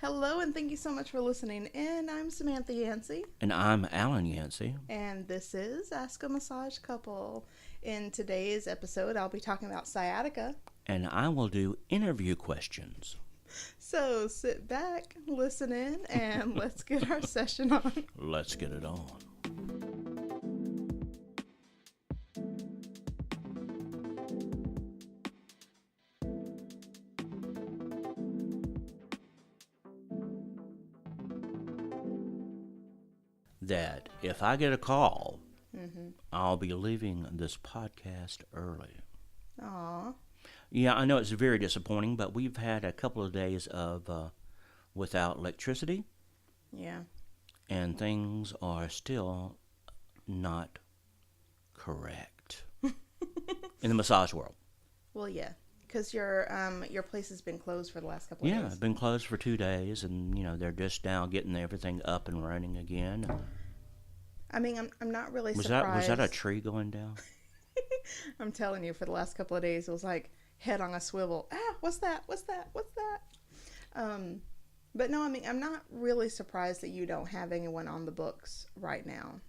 Hello, and thank you so much for listening in. I'm Samantha Yancey. And I'm Alan Yancey. And this is Ask a Massage Couple. In today's episode, I'll be talking about sciatica. And I will do interview questions. So sit back, listen in, and let's get our session on. Let's get it on. That if I get a call, I'll be leaving this podcast early. Aw. Yeah, I know it's very disappointing, but we've had a couple of days of without electricity. Yeah. And things are still not correct in the massage world. Well, yeah, because your place has been closed for the last couple of days. Yeah, it's been closed for 2 days, and they're just now getting everything up and running again. I mean, I'm not really Was surprised. that a tree going down? I'm telling you, for the last couple of days, it was like head on a swivel. What's that? But no, I mean, I'm not really surprised that you don't have anyone on the books right now.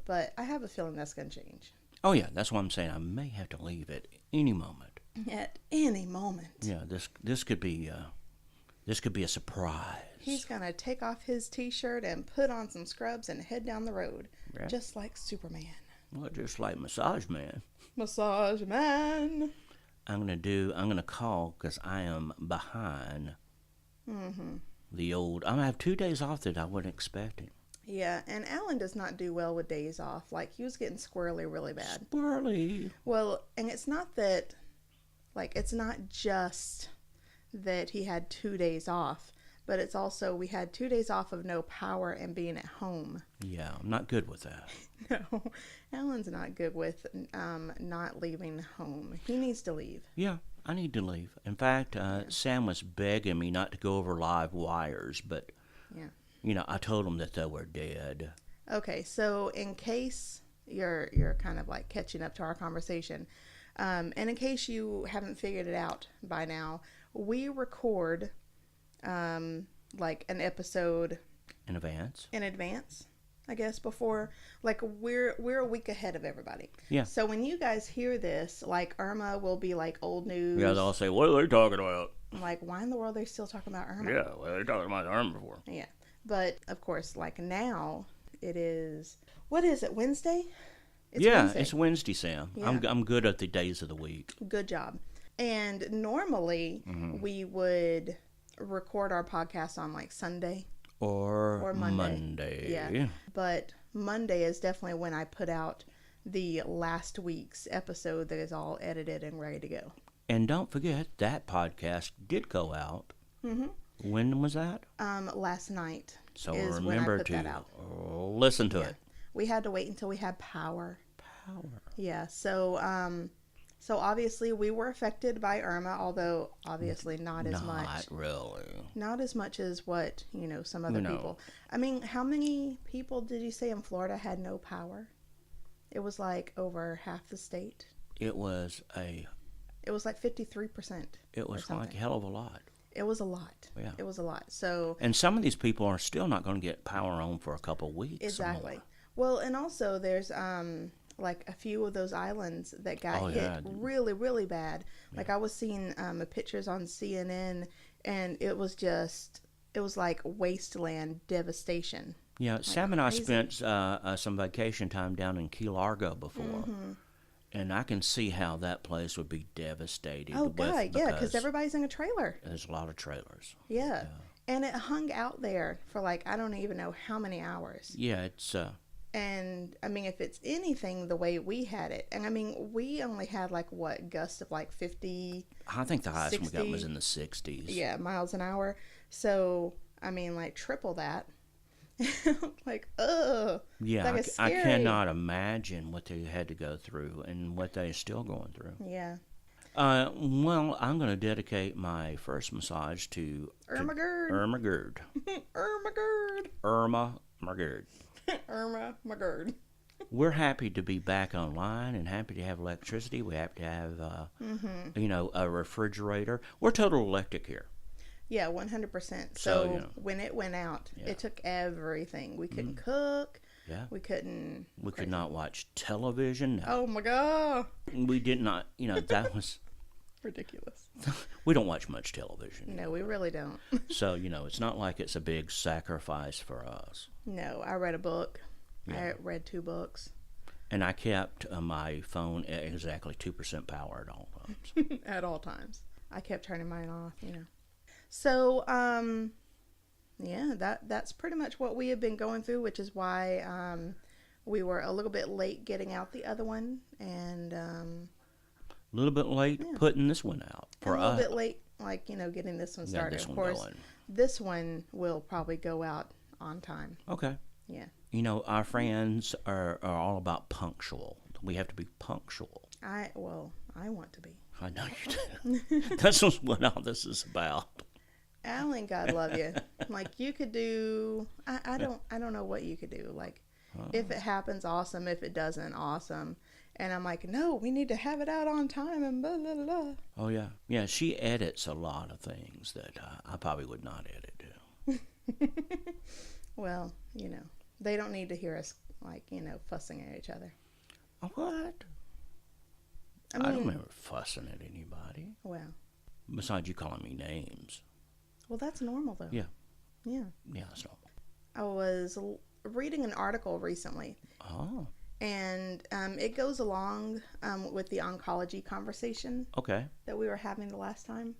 But I have a feeling that's going to change. Oh yeah, that's what I'm saying. I may have to leave at any moment. At any moment. Yeah, this could be a surprise. He's going to take off his t-shirt and put on some scrubs and head down the road, Right. just like Superman. Well, just like Massage Man. Massage Man. I'm gonna call because I am behind. The old. I'm gonna have 2 days off that I wasn't expecting. Yeah, and Alan does not do well with days off. Like, he was getting squirrely really bad. Squirrely. Well, and it's not just that he had 2 days off, but it's also we had 2 days off of no power and being at home. Yeah, I'm not good with that. No, Alan's not good with not leaving home. He needs to leave. Yeah, I need to leave. In fact, Sam was begging me not to go over live wires, but I told him that they were dead. Okay, so in case you're kind of like catching up to our conversation, and in case you haven't figured it out by now, we record like an episode In advance, I guess, before, like, we're a week ahead of everybody. Yeah. So when you guys hear this, like, Irma will be like old news. Yeah, they'll say, what are they talking about? Like, why in the world are they still talking about Irma? Yeah, well, they're talking about Irma before. Yeah. But of course, like, now it is, what is it, Wednesday? Wednesday. It's Wednesday, Sam. Yeah. I'm good at the days of the week. Good job. And normally we would record our podcast on like Sunday Or Monday. Yeah. But Monday is definitely when I put out the last week's episode that is all edited and ready to go. And don't forget, that podcast did go out. When was that? Last night. So is remember when I put to that out. listen to Yeah. it. We had to wait until we had power. Power. Yeah. So obviously we were affected by Irma, although obviously not as much. Not really. Not as much as what, some other people. I mean, how many people did you say in Florida had no power? It was like over half the state. It was like 53%. It was like a hell of a lot. It was a lot. Yeah. It was a lot. So, and some of these people are still not going to get power on for a couple of weeks. Exactly. Well, and also there's like a few of those islands that got hit really, really bad. Yeah. Like, I was seeing pictures on CNN, and it was like wasteland devastation. Yeah, like Sam and I crazy. spent some vacation time down in Key Largo before. And I can see how that place would be devastated. Oh, God, yeah, because everybody's in a trailer. There's a lot of trailers. Yeah. And it hung out there for, like, I don't even know how many hours. Yeah, it's... And, I mean, if it's anything the way we had it, and, I mean, we only had, like, what, gusts of, like, 50... I think the highest 60, we got was in the 60s. Yeah, miles an hour. So, I mean, like, triple that. Like, ugh. Yeah, like I cannot imagine what they had to go through and what they're still going through. Yeah. Well, I'm going to dedicate my first massage to Irma Gerd. Irma Gerd. Irma Gerd. Irma Gerd. Irma Gerd. We're happy to be back online and happy to have electricity. We're happy to have, a refrigerator. We're total electric here. Yeah, 100%. So when it went out, it took everything. We couldn't cook. Yeah. We couldn't. We could not watch television. No. Oh my God. We did not, that was ridiculous. We don't watch much television. No, we really don't. So, it's not like it's a big sacrifice for us. No, I read a book. I read 2 books. And I kept my phone at exactly 2% power at all times. At all times. I kept turning mine off, So, that's pretty much what we have been going through, which is why we were a little bit late getting out the other one, and a little bit late putting this one out for us. A little bit late, getting this one started. This one of course, going. This one will probably go out on time. Okay. Yeah. Our friends are all about punctual. We have to be punctual. I want to be. I know you do. That's what all this is about. Alan, God love you. You could do. I don't know what you could do. If it happens, awesome. If it doesn't, awesome. And I'm like, no, we need to have it out on time and blah blah blah. Oh yeah, yeah. She edits a lot of things that I probably would not edit. Well, they don't need to hear us fussing at each other. What? I don't remember fussing at anybody. Well. Besides you calling me names. Well, that's normal, though. Yeah. Yeah. Yeah, that's normal. I was reading an article recently. Oh. And it goes along with the oncology conversation. Okay. That we were having the last time.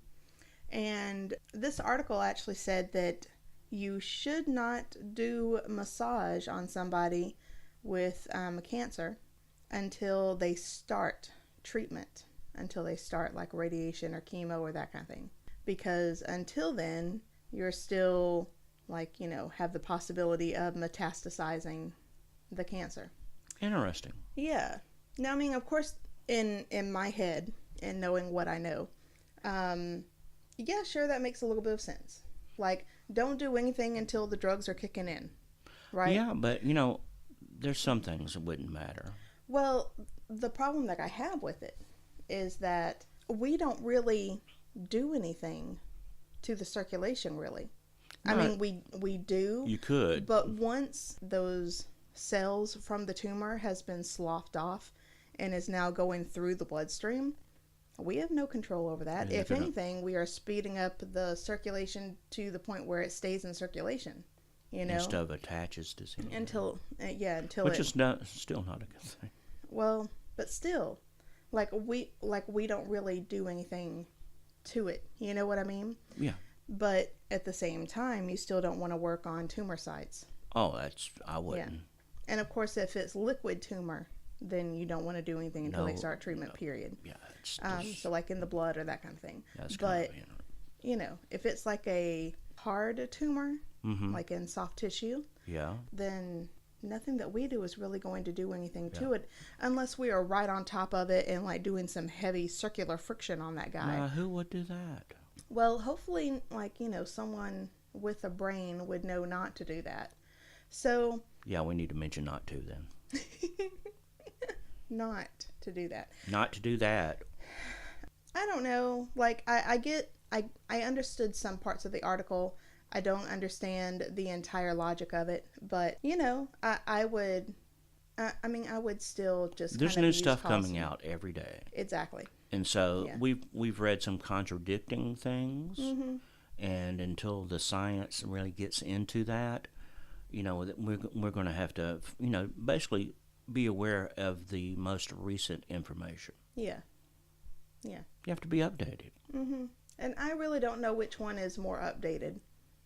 And this article actually said that you should not do massage on somebody with cancer until they start treatment, until they start radiation or chemo or that kind of thing. Because until then, you're still have the possibility of metastasizing the cancer. Interesting. Yeah. Now, of course, in my head and knowing what I know, yeah, sure, that makes a little bit of sense. Don't do anything until the drugs are kicking in, right? Yeah, but, there's some things that wouldn't matter. Well, the problem that I have with it is that we don't really do anything to the circulation, really. No, we do. You could. But once those cells from the tumor has been sloughed off and is now going through the bloodstream, we have no control over that. If anything, we are speeding up the circulation to the point where it stays in circulation. Instead of attaches to something. Until which is still not a good thing. Well, but still, we don't really do anything to it. You know what I mean? Yeah. But at the same time, you still don't want to work on tumor sites. Oh, I wouldn't. Yeah. And of course, if it's liquid tumor, then you don't want to do anything until they start treatment. Period. Yeah. So in the blood or that kind of thing. That's but if it's a hard tumor, in soft tissue, then nothing that we do is really going to do anything to it unless we are right on top of it and doing some heavy circular friction on that guy. Who would do that? Well, hopefully, someone with a brain would know not to do that. So. Yeah, we need to mention not to then. Not to do that. Not to do that. I don't know. I understood some parts of the article. I don't understand the entire logic of it, but I would still just. There's new stuff coming out every day. Exactly. And so we've read some contradicting things, and until the science really gets into that, we're going to have to basically be aware of the most recent information. Yeah. Yeah. You have to be updated. Mm-hmm. And I really don't know which one is more updated,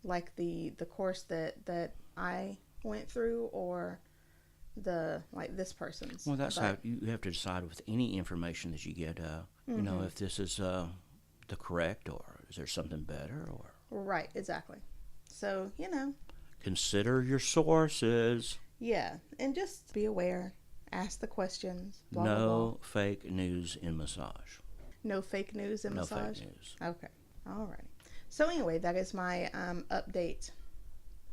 the course that I went through or this person's. Well, that's how you have to decide with any information that you get, if this is the correct or is there something better or. Right, exactly. So, Consider your sources. Yeah, and just be aware. Ask the questions. Blah, no blah, blah. fake news in massage. No fake news in massage? No fake news. Okay. All right. So anyway, that is my update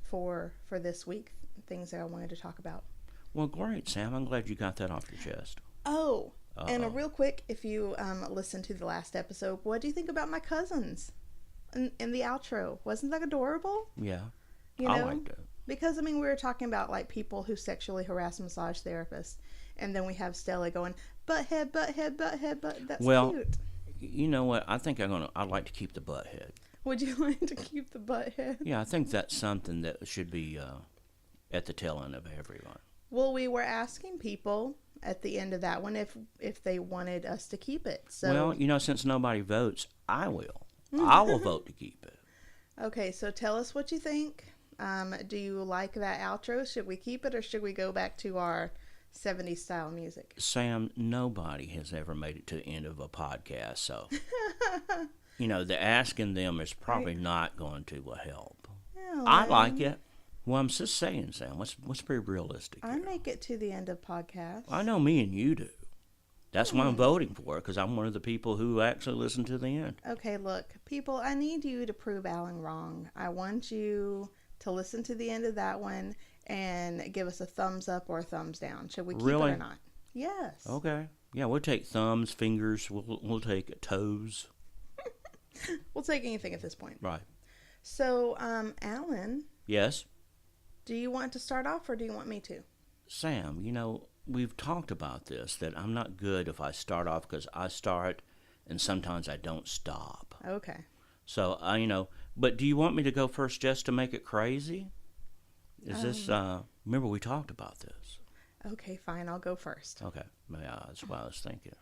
for this week. Things that I wanted to talk about. Well, great, Sam. I'm glad you got that off your chest. Oh, and real quick, if you listened to the last episode, what do you think about my cousins? in the outro. Wasn't that adorable? Yeah. I liked it. Because, I mean, we were talking about, like, people who sexually harass massage therapists. And then we have Stella going, butt head, butt head, butt head, butt. That's cute. You know what? I think I'd like to keep the butt head. Would you like to keep the butt head? Yeah, I think that's something that should be at the tail end of everyone. Well, we were asking people at the end of that one if they wanted us to keep it. So, well, since nobody votes, I will. I will vote to keep it. Okay, so tell us what you think. Do you like that outro? Should we keep it or should we go back to our 70s style music? Sam, nobody has ever made it to the end of a podcast, so the asking them is probably not going to help. Yeah, I like it. Well, I'm just saying, Sam, let's be realistic here. I make it to the end of podcasts. I know me and you do. That's why I'm voting for it, because I'm one of the people who actually listen to the end. Okay, look, people, I need you to prove Alan wrong. I want you to listen to the end of that one and give us a thumbs up or a thumbs down. Should we keep it or not? Yes. Okay. Yeah, we'll take thumbs, fingers, we'll take toes. We'll take anything at this point. Right. So, Alan. Yes? Do you want to start off or do you want me to? Sam, we've talked about this, that I'm not good if I start off because I start and sometimes I don't stop. Okay. So, but do you want me to go first just to make it crazy? Is this, remember we talked about this. Okay, fine, I'll go first. Okay, yeah, that's what I was thinking.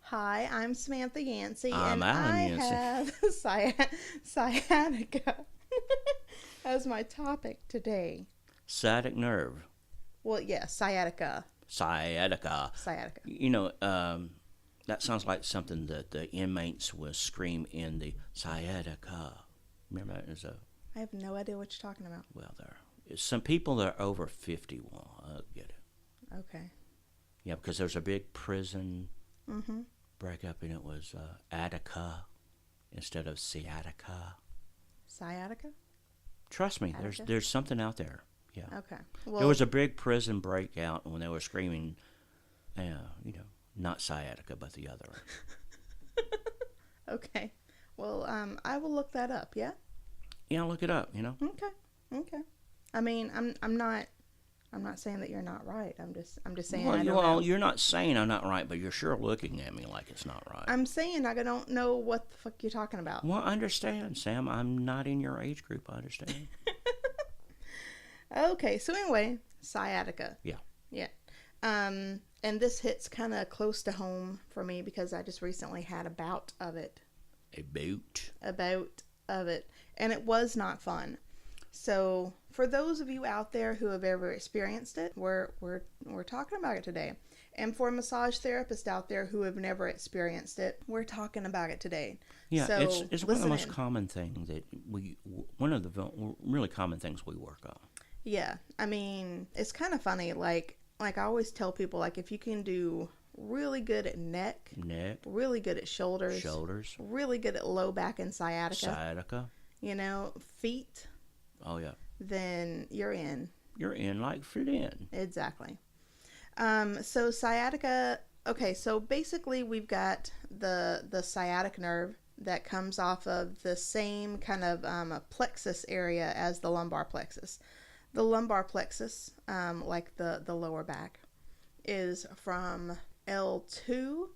Hi, I'm Samantha Yancey, I'm and Alan I Yancey. have sciatica as my topic today. Sciatic nerve. Well, yeah, sciatica. Sciatica. Sciatica. That sounds like something that the inmates will scream in the sciatica. Remember that? I have no idea what you're talking about. Well, some people that are over 50 will get it. Okay. Yeah, because there's a big prison breakup, and it was Attica instead of sciatica. Sciatica? Trust me, Attica? there's something out there. Yeah. Okay. Well, there was a big prison breakout when they were screaming, not sciatica, but the other. Okay. Well, I will look that up. Yeah. Yeah, look it up. Okay. I mean, I'm not saying that you're not right. I'm just saying. Well, you're not saying I'm not right, but you're sure looking at me like it's not right. I'm saying I don't know what the fuck you're talking about. Well, I understand, Sam. I'm not in your age group. I understand. Okay, so anyway, sciatica. Yeah. Yeah. And this hits kind of close to home for me because I just recently had a bout of it. A bout? A bout of it. And it was not fun. So, for those of you out there who have ever experienced it, we're talking about it today. And for massage therapists out there who have never experienced it, we're talking about it today. Yeah, so, it's one of the most common things that one of the really common things we work on. Yeah, I mean, it's kind of funny. Like I always tell people, like, if you can do really good at neck, really good at shoulders, really good at low back and sciatica, feet. Oh yeah. Then you're in. You're in like Flynn. Exactly. So sciatica. Okay, so basically we've got the sciatic nerve that comes off of the same kind of plexus area as the lumbar plexus. The lumbar plexus, like the lower back, is from L2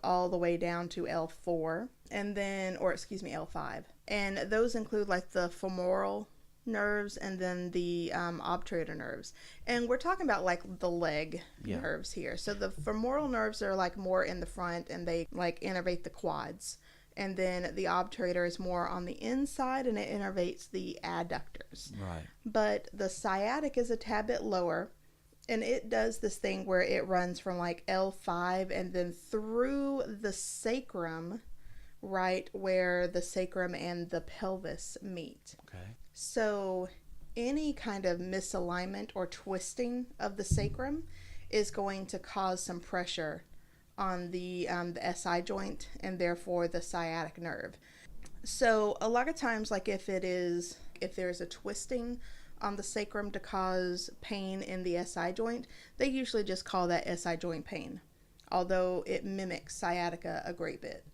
all the way down to L4, and then, L5. And those include like the femoral nerves and then the obturator nerves. And we're talking about like the leg nerves here. So the femoral nerves are like more in the front and they like innervate the quads. And then the obturator is more on the inside and it innervates the adductors. Right. But the sciatic is a tad bit lower and it does this thing where it runs from like L5 and then through the sacrum, right where the sacrum and the pelvis meet. Okay. So any kind of misalignment or twisting of the sacrum is going to cause some pressure on the SI joint and therefore the sciatic nerve. So a lot of times, like if there's a twisting on the sacrum to cause pain in the SI joint, they usually just call that SI joint pain, although it mimics sciatica a great bit.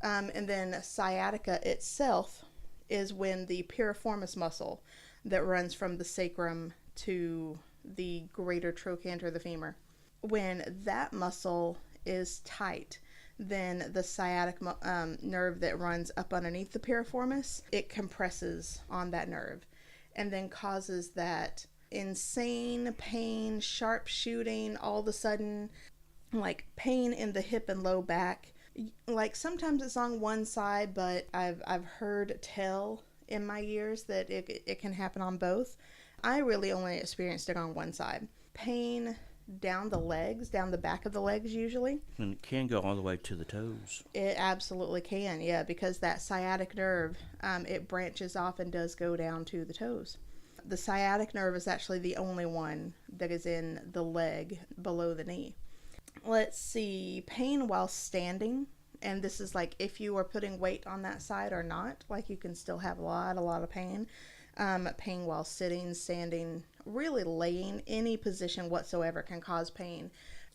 And then sciatica itself is when the piriformis muscle that runs from the sacrum to the greater trochanter of the femur, when that muscle is tight, then the sciatic nerve that runs up underneath the piriformis, it compresses on that nerve and then causes that insane pain, sharp shooting, all of a sudden, like pain in the hip and low back. Like sometimes it's on one side, but I've heard tell in my years that it can happen on both. I really only experienced it on one side. Pain down the legs, down the back of the legs usually. And it can go all the way to the toes. It absolutely can, yeah, because that sciatic nerve, it branches off and does go down to the toes. The sciatic nerve is actually the only one that is in the leg below the knee. Let's see, pain while standing, and this is like if you are putting weight on that side or not, like you can still have a lot of pain. Pain while sitting, standing, really laying, any position whatsoever can cause pain.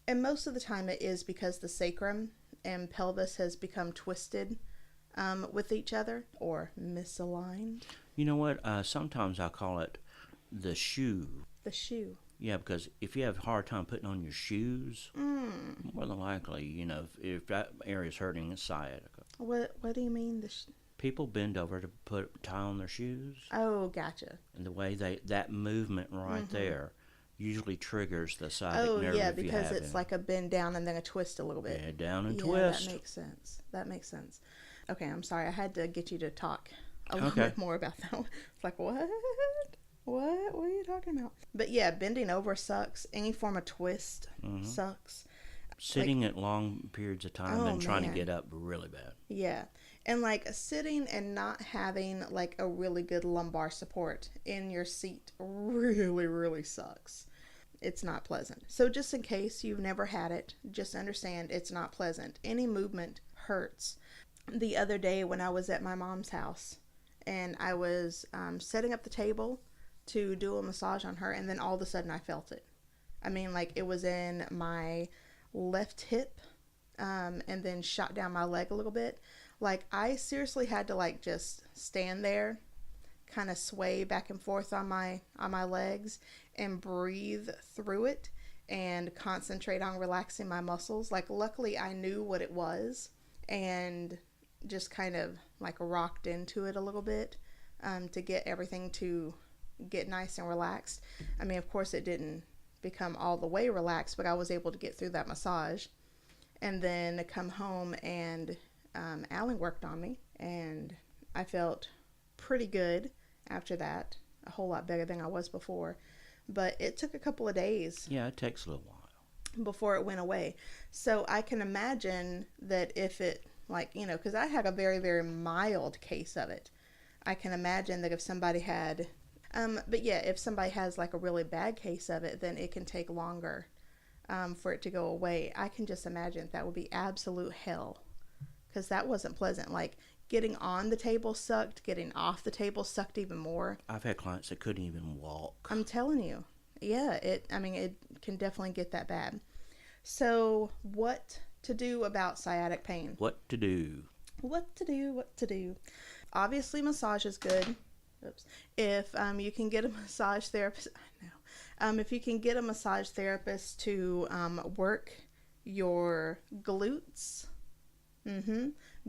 And most of the time it is because the sacrum and pelvis has become twisted with each other or misaligned. You know what? Sometimes I call it the shoe. The shoe. Yeah, because if you have a hard time putting on your shoes, more than likely, you know, if that area's hurting, it's sciatica. What do you mean? People bend over to tie on their shoes. Oh, gotcha. And the way that movement right there usually triggers the sciatic nerve. Oh, yeah, because it's like a bend down and then a twist a little bit. Yeah, down and twist. That makes sense. Okay, I'm sorry. I had to get you to talk a little bit more about that one. It's like, what? What are you talking about? But yeah, bending over sucks. Any form of twist sucks. Sitting at long periods of time and trying to get up really bad. Yeah. And like sitting and not having like a really good lumbar support in your seat really, really sucks. It's not pleasant. So just in case you've never had it, just understand it's not pleasant. Any movement hurts. The other day when I was at my mom's house and I was setting up the table to do a massage on her, and then all of a sudden I felt it. I mean, like it was in my left hip and then shot down my leg a little bit. Like I seriously had to like just stand there, kind of sway back and forth on my legs and breathe through it and concentrate on relaxing my muscles. Like luckily I knew what it was and just kind of like rocked into it a little bit to get everything to get nice and relaxed. I mean, of course it didn't become all the way relaxed, but I was able to get through that massage and then come home and Alan worked on me and I felt pretty good after that, a whole lot better than I was before, but it took a couple of days. Yeah, it takes a little while before it went away. So I can imagine that if it, like, you know, because I had a very, very mild case of it, I can imagine that if somebody had but yeah, if somebody has like a really bad case of it, then it can take longer for it to go away. I can just imagine that would be absolute hell, because that wasn't pleasant. Like getting on the table sucked, getting off the table sucked even more. I've had clients that couldn't even walk. I'm telling you. Yeah, it can definitely get that bad. So what to do about sciatic pain? What to do? Obviously massage is good. Oops. If you can get a massage therapist, if you can get a massage therapist to work your glutes,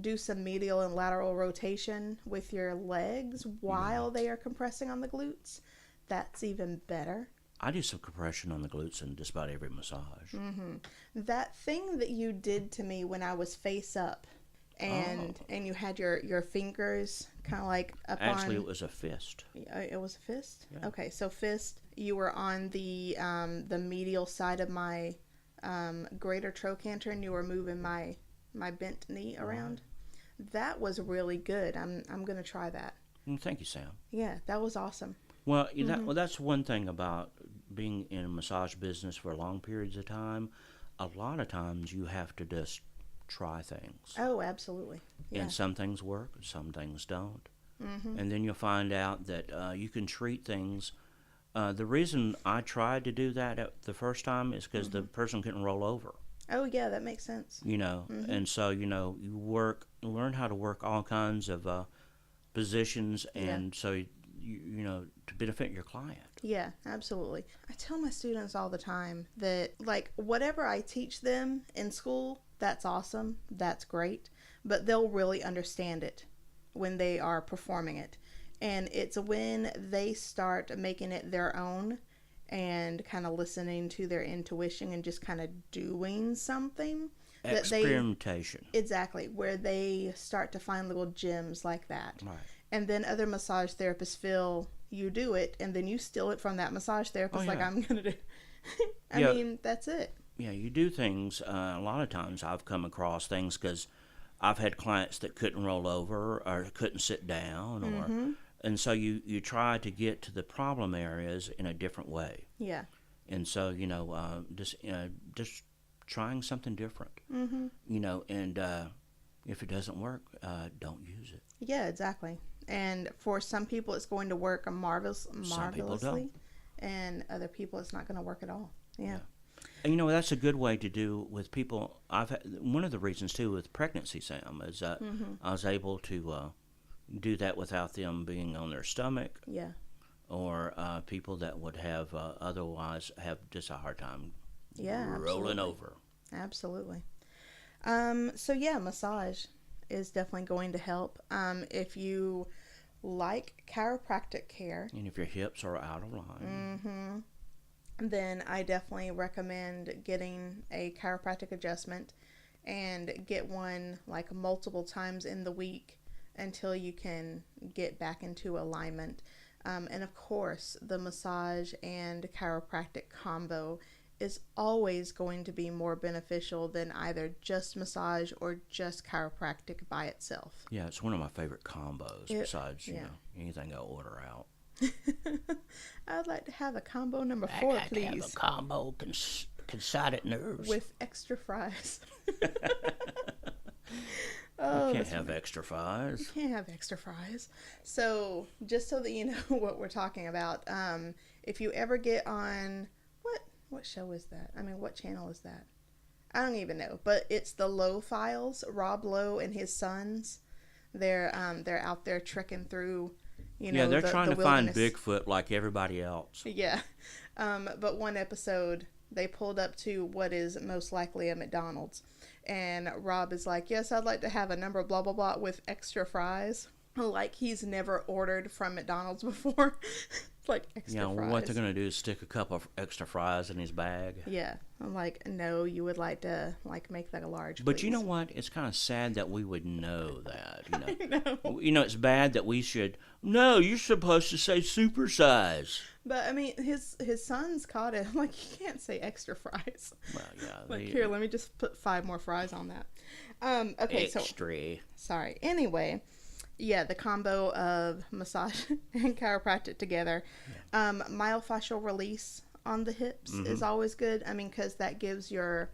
do some medial and lateral rotation with your legs while they are compressing on the glutes, that's even better. I do some compression on the glutes in just about every massage. That thing that you did to me when I was face up, and you had your fingers kind of like up Actually, it was a fist. It was a fist? Yeah. Okay, so fist, you were on the medial side of my greater trochanter, and you were moving my bent knee around. That was really good. I'm going to try that. Well, thank you, Sam. Yeah, that was awesome. Well, that's one thing about being in a massage business for long periods of time. A lot of times you have to just try things. Oh, absolutely. Yeah. And some things work, some things don't. And then you'll find out that you can treat things. The reason I tried to do that the first time is because the person couldn't roll over. Oh, yeah, that makes sense. You know, and so, you know, you learn how to work all kinds of positions, and so you know, to benefit your client. Yeah, absolutely. I tell my students all the time that, like, whatever I teach them in school, that's awesome, that's great, but they'll really understand it when they are performing it. And it's when they start making it their own and kind of listening to their intuition and just kind of doing something. Experimentation. Exactly, where they start to find little gems like that. Right. And then other massage therapists feel you do it, and then you steal it from that massage therapist, like I'm going to do. I mean, that's it. Yeah, you do things. A lot of times I've come across things because I've had clients that couldn't roll over or couldn't sit down, or and so you try to get to the problem areas in a different way. Yeah. And so, you know, just trying something different. You know, and if it doesn't work, don't use it. Yeah, exactly. And for some people, it's going to work marvelously, and other people, it's not going to work at all. Yeah. And, you know, that's a good way to do with people. One of the reasons too with pregnancy, Sam, is that I was able to do that without them being on their stomach. Yeah. Or people that would have otherwise have just a hard time. Yeah. Rolling over. Absolutely. So yeah, massage is definitely going to help. If you like chiropractic care, and if your hips are out of line, then I definitely recommend getting a chiropractic adjustment, and get one like multiple times in the week until you can get back into alignment. And of course, the massage and chiropractic combo is always going to be more beneficial than either just massage or just chiropractic by itself. Yeah, it's one of my favorite combos besides, you know, anything I order out. I'd like to have a combo number 4, please. I'd like to have a combo considerate nerves. With extra fries. You can't have extra fries. You can't have extra fries. So, just so that you know what we're talking about, if you ever get on... What show is that? I mean, what channel is that? I don't even know. But it's the Lowe Files. Rob Lowe and his sons. They're out there trekking through, you know, yeah, they're trying to find wilderness. Bigfoot like everybody else. Yeah. But one episode, they pulled up to what is most likely a McDonald's. And Rob is like, yes, I'd like to have a number blah, blah, blah with extra fries. Like he's never ordered from McDonald's before. Like extra fries. What they're going to do is stick a couple of extra fries in his bag. Yeah. I'm like, no, you would like to like make that a large, But please. you know what? It's kind of sad that we would know that. You know? I know. You know, it's bad that we should, no, you're supposed to say super size. But, I mean, his sons caught it. I'm like, you can't say extra fries. Well, yeah. Like, here, let me just put 5 more fries on that. Okay, extra. Sorry. Anyway, yeah, the combo of massage and chiropractic together. Yeah. Myofascial release on the hips is always good. I mean, because that gives your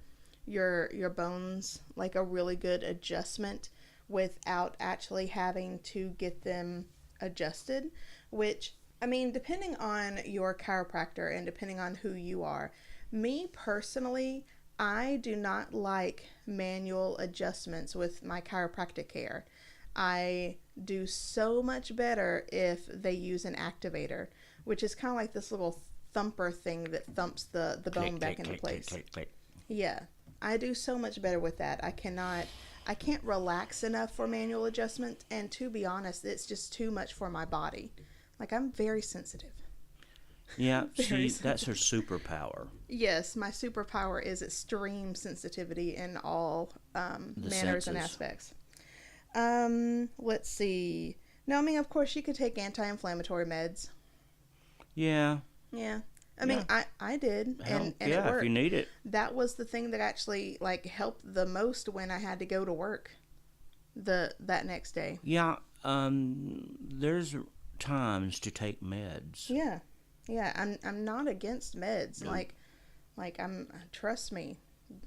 bones, like, a really good adjustment without actually having to get them adjusted, which... I mean, depending on your chiropractor and depending on who you are, me personally, I do not like manual adjustments with my chiropractic care. I do so much better if they use an activator, which is kind of like this little thumper thing that thumps the bone back into place. Click. Yeah, I do so much better with that. I can't relax enough for manual adjustment, and to be honest, it's just too much for my body. Like, I'm very sensitive. Yeah, that's her superpower. Yes, my superpower is extreme sensitivity in all manners senses. and aspects. Let's see. No, I mean, of course, you could take anti-inflammatory meds. Yeah. Yeah. I mean, I did, and it worked. If you need it. That was the thing that actually, like, helped the most when I had to go to work that next day. Yeah, there's... times to take meds. Yeah. I'm not against meds. No. Like trust me,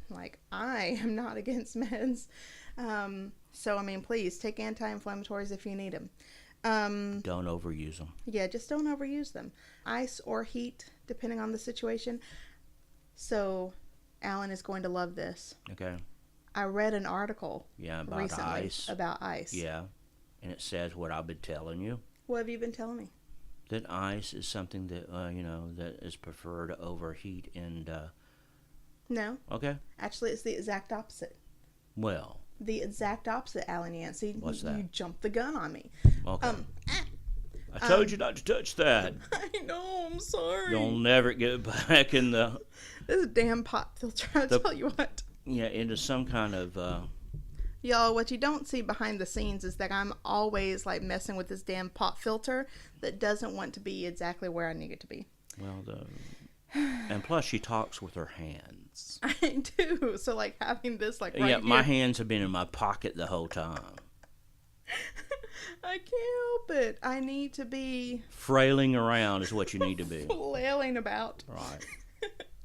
like I am not against meds. So I mean, please take anti-inflammatories if you need them. Don't overuse them. Yeah, just don't overuse them. Ice or heat, depending on the situation. So Alan is going to love this. Okay. I read an article about recently ice. about ice. Yeah. and it says what I've been telling you. What have you been telling me? That ice is something that, that is preferred over heat and... No. Okay. Actually, it's the exact opposite. Well. The exact opposite, Alan Yancey. What's that? You jumped the gun on me. Okay. I told you not to touch that. I know, I'm sorry. You'll never get back in the... This damn pop filter, I'll tell you what. Yeah, into some kind of... Y'all, what you don't see behind the scenes is that I'm always, like, messing with this damn pop filter that doesn't want to be exactly where I need it to be. Well, and plus she talks with her hands. I do. So, like, having this, like, right yeah, here. my hands have been in my pocket the whole time. I can't help it. I need to be... Frailing around is what you need to be. Flailing about. Right.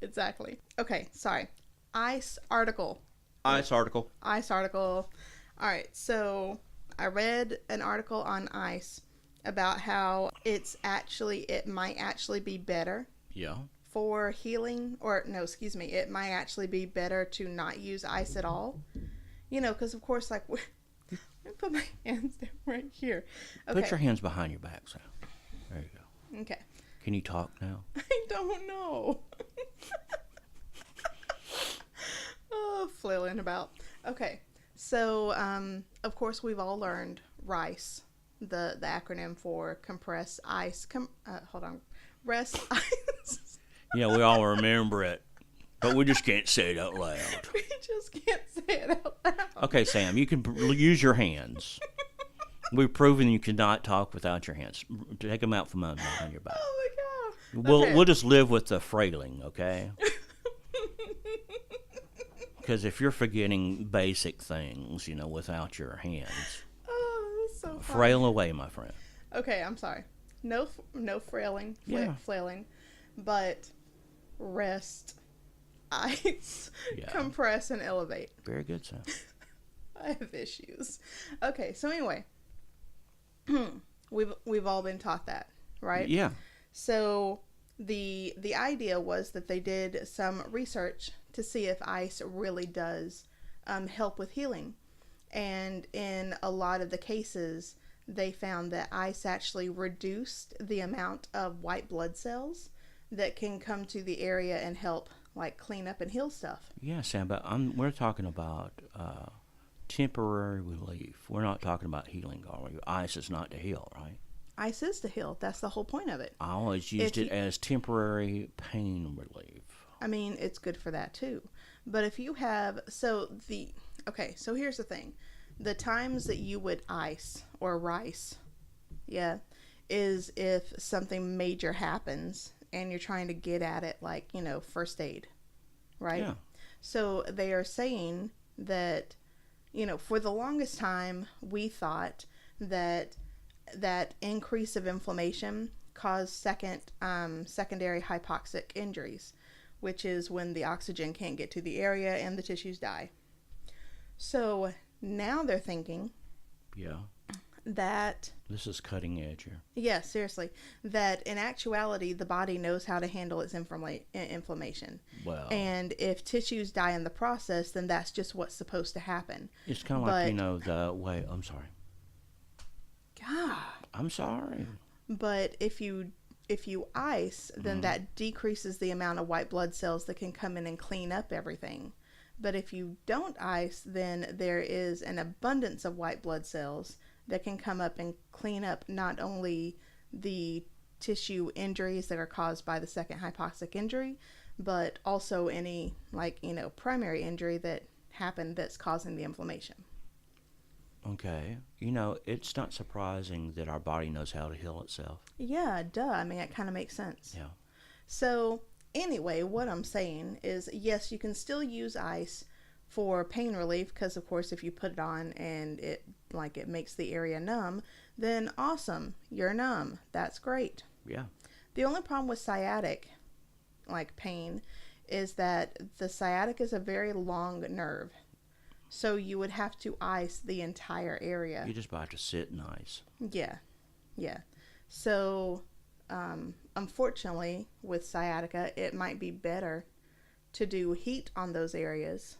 Exactly. Okay, sorry. Ice article. Ice article. All right, so I read an article on ice about how it might actually be better. Yeah. For healing, it might actually be better to not use ice at all. Because of course, like, let me put my hands down right here. Okay. Put your hands behind your back, Sam. There you go. Okay. Can you talk now? I don't know. Flailing about. Okay, so of course we've all learned RICE, the acronym for compress ice. Rest ice. Yeah, we all remember it, but we just can't say it out loud. We just can't say it out loud. Okay, Sam, you can use your hands. We've proven you cannot talk without your hands. Take them out from behind your back. Oh my God. We'll just live with the frailing, okay? Because if you're forgetting basic things, without your hands, that's so funny. frail away, my friend. Okay, I'm sorry. No frailing, flailing, but rest, ice, compress, and elevate. Very good, Sam. I have issues. Okay, so anyway, we've all been taught that, right? Yeah. So the idea was that they did some research to see if ice really does help with healing. And in a lot of the cases, they found that ice actually reduced the amount of white blood cells that can come to the area and help, like, clean up and heal stuff. Yeah, Sam, but we're talking about temporary relief. We're not talking about healing, are we? Ice is not to heal, right? Ice is to heal. That's the whole point of it. I always used it as temporary pain relief. I mean, it's good for that too. But if you have, so here's the thing. The times that you would ice or rice, is if something major happens and you're trying to get at it, like, first aid, right? Yeah. So they are saying that, for the longest time, we thought that increase of inflammation caused secondary hypoxic injuries, which is when the oxygen can't get to the area and the tissues die. So now they're thinking that... This is cutting edge here. Yeah, seriously. That in actuality, the body knows how to handle its inflammation. Well... And if tissues die in the process, then that's just what's supposed to happen. It's kind of like, the way... I'm sorry. God. I'm sorry. But if you ice, then that decreases the amount of white blood cells that can come in and clean up everything. But if you don't ice, then there is an abundance of white blood cells that can come up and clean up not only the tissue injuries that are caused by the second hypoxic injury, but also any, primary injury that happened that's causing the inflammation. Okay. It's not surprising that our body knows how to heal itself. Yeah, duh. I mean, it kind of makes sense. Yeah. So, anyway, what I'm saying is, yes, you can still use ice for pain relief, because, of course, if you put it on and it makes the area numb, then awesome. You're numb. That's great. Yeah. The only problem with sciatic, pain, is that the sciatic is a very long nerve. So you would have to ice the entire area. You just have to sit and ice. Yeah. So, unfortunately, with sciatica, it might be better to do heat on those areas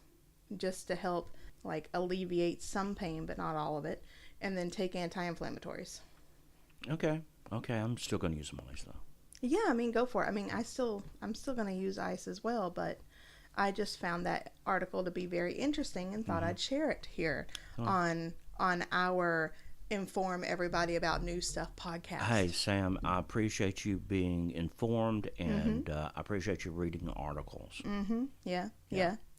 just to help, alleviate some pain, but not all of it. and then take anti-inflammatories. Okay. I'm still going to use some ice though. Yeah, I mean, go for it. I mean, I'm still going to use ice as well, but I just found that article to be very interesting and thought I'd share it here on our Inform Everybody About New Stuff podcast. Hey, Sam, I appreciate you being informed, and I appreciate you reading the articles. Yeah.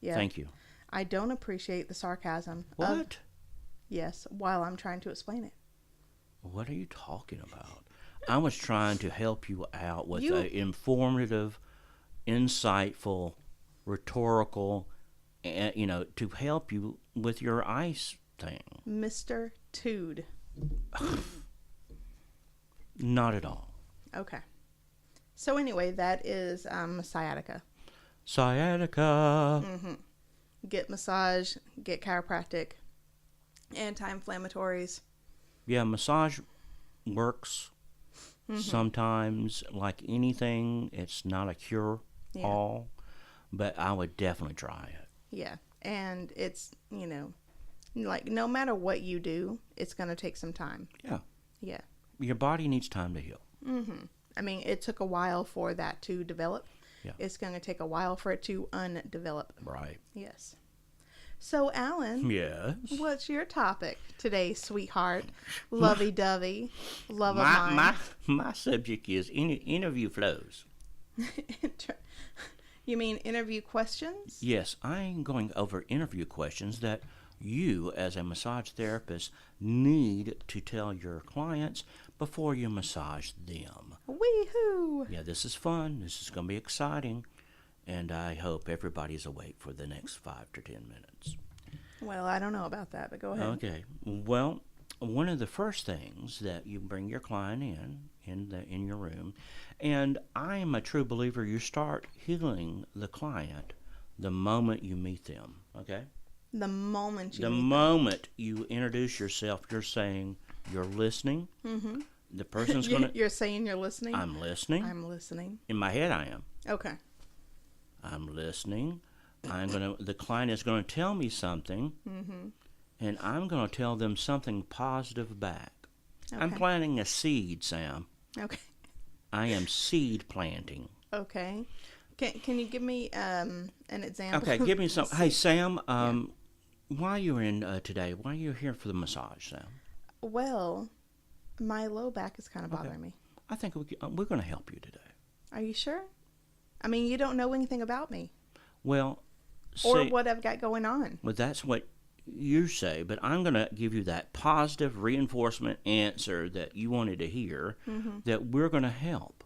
Thank you. I don't appreciate the sarcasm. What? Yes, while I'm trying to explain it. What are you talking about? I was trying to help you out with an informative, insightful, rhetorical, to help you with your ice thing. Mr. Tude. Not at all. Okay. So anyway, that is sciatica. Sciatica. Get massage, get chiropractic, anti-inflammatories. Yeah, massage works sometimes. Like anything, it's not a cure-all, but I would definitely try it. Yeah, and it's, like no matter what you do, it's going to take some time. Yeah. Your body needs time to heal. I mean, it took a while for that to develop. Yeah. It's going to take a while for it to undevelop. Right. Yes. So, Alan. Yes. What's your topic today, sweetheart? Lovey-dovey. Love of mine. My subject is interview flows. You mean interview questions? Yes, I'm going over interview questions that you, as a massage therapist, need to tell your clients before you massage them. Wee-hoo! Yeah, this is fun. This is going to be exciting. And I hope everybody's awake for the next 5 to 10 minutes. Well, I don't know about that, but go ahead. Okay. Well, one of the first things that you bring your client in your room, and I am a true believer, you start healing the client the moment you meet them. Okay? The moment you introduce yourself, you're saying you're listening. The person's going to... You're saying you're listening? I'm listening. I'm listening. In my head, I am. Okay. I'm listening. The client is going to tell me something, and I'm going to tell them something positive back. Okay. I'm planting a seed, Sam. Okay. I am seed planting. Okay. Can you give me an example? Okay, give me some. Hey, Sam, why are you in today? Why are you here for the massage, Sam? Well, my low back is kind of bothering me. I think we're going to help you today. Are you sure? I mean, you don't know anything about me. Well, or what I've got going on. Well, that's what you say, but I'm going to give you that positive reinforcement answer that you wanted to hear, that we're going to help.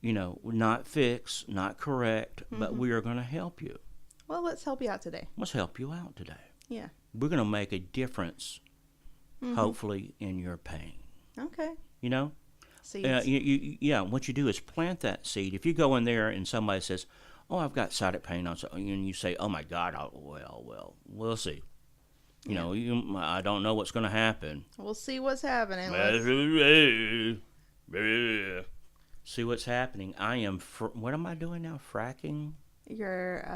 Not fix, not correct, but we are going to help you. Well, let's help you out today. Let's help you out today. Yeah. We're going to make a difference, hopefully, in your pain. Okay. Seeds. What you do is plant that seed. If you go in there and somebody says, "Oh, I've got sciatic pain," and you say, "Oh my God, we'll see." I don't know what's going to happen. We'll see what's happening. See what's happening. I am. What am I doing now? Fracking. You're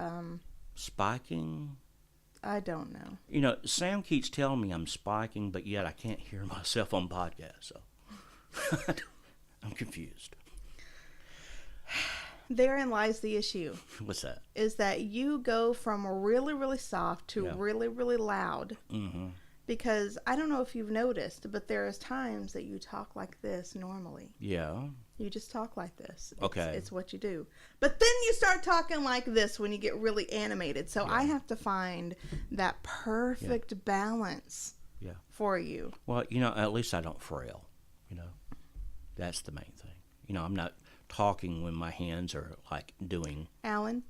spiking. I don't know. Sam keeps telling me I'm spiking, but yet I can't hear myself on podcast, so I'm confused. Therein lies the issue. What's that? Is that you go from really, really soft to really, really loud. Because I don't know if you've noticed, but there's times that you talk like this normally. Yeah. You just talk like this. It's what you do. But then you start talking like this when you get really animated. So I have to find that perfect balance for you. Well, at least I don't frail. That's the main thing. I'm not talking when my hands are like doing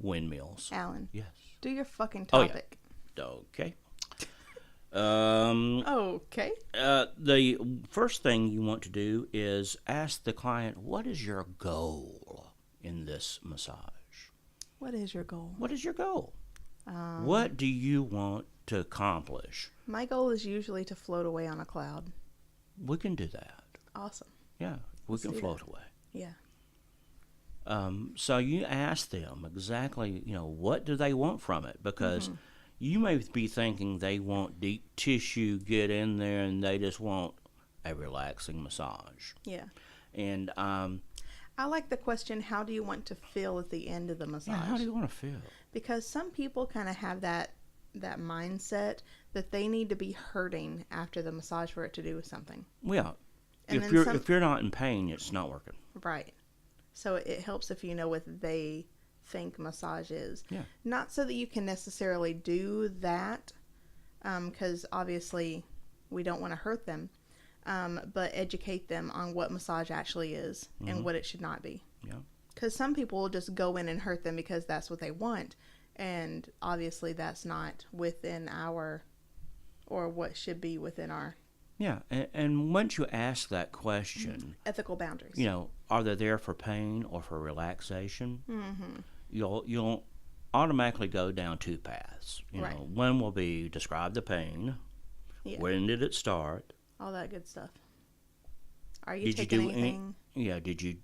windmills. Alan. Yes. Do your fucking topic. Okay. Okay. The first thing you want to do is ask the client, what is your goal in this massage? What is your goal? What is your goal? What do you want to accomplish? My goal is usually to float away on a cloud. We can do that. Awesome. Yeah, we can float away. Yeah. So you ask them exactly, what do they want from it? Because you may be thinking they want deep tissue, get in there, and they just want a relaxing massage. Yeah. And I like the question, how do you want to feel at the end of the massage? Yeah, how do you want to feel? Because some people kind of have that mindset that they need to be hurting after the massage for it to do something. Well, And if you're not in pain, it's not working. Right. So it helps if you know what they think massage is. Yeah. Not so that you can necessarily do that, because obviously we don't want to hurt them, but educate them on what massage actually is and what it should not be. Yeah. Because some people will just go in and hurt them because that's what they want, and obviously that's not within our, or what should be within our. Yeah, and once you ask that question, ethical boundaries. You know, are they there for pain or for relaxation? Mm-hmm. You'll automatically go down two paths. You Right. know, one will be describe the pain. Yeah. When did it start? All that good stuff. Are you Did taking you do anything?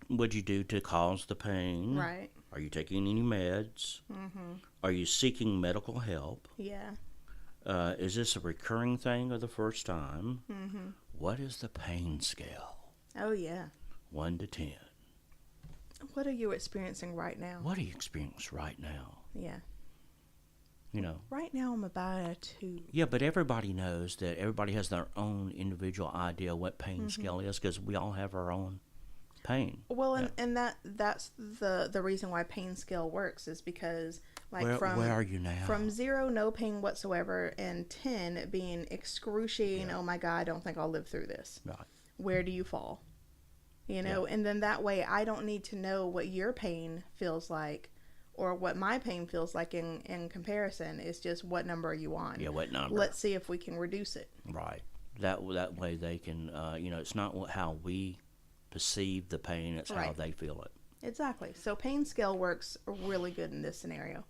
What'd you do to cause the pain? Right. Are you taking any meds? Mm-hmm. Are you seeking medical help? Yeah. Is this a recurring thing or the first time? Mm-hmm. What is the pain scale? Oh, yeah. 1 to 10. What are you experiencing right now? What do you experience right now? Yeah. You know. Right now I'm about a 2. Yeah, but everybody knows that everybody has their own individual idea what pain scale is, because we all have our own pain. Well, and that's the reason why pain scale works, is because like where are you now? From 0, no pain whatsoever, and 10 being excruciating. Oh my God, I don't think I'll live through this. Right. Where do you fall? You know, and then that way I don't need to know what your pain feels like or what my pain feels like in comparison. It's just, what number are you on? Yeah, what number? Let's see if we can reduce it. Right. That way they can, you know, it's not how we perceive the pain, it's how they feel it. Exactly. So pain scale works really good in this scenario.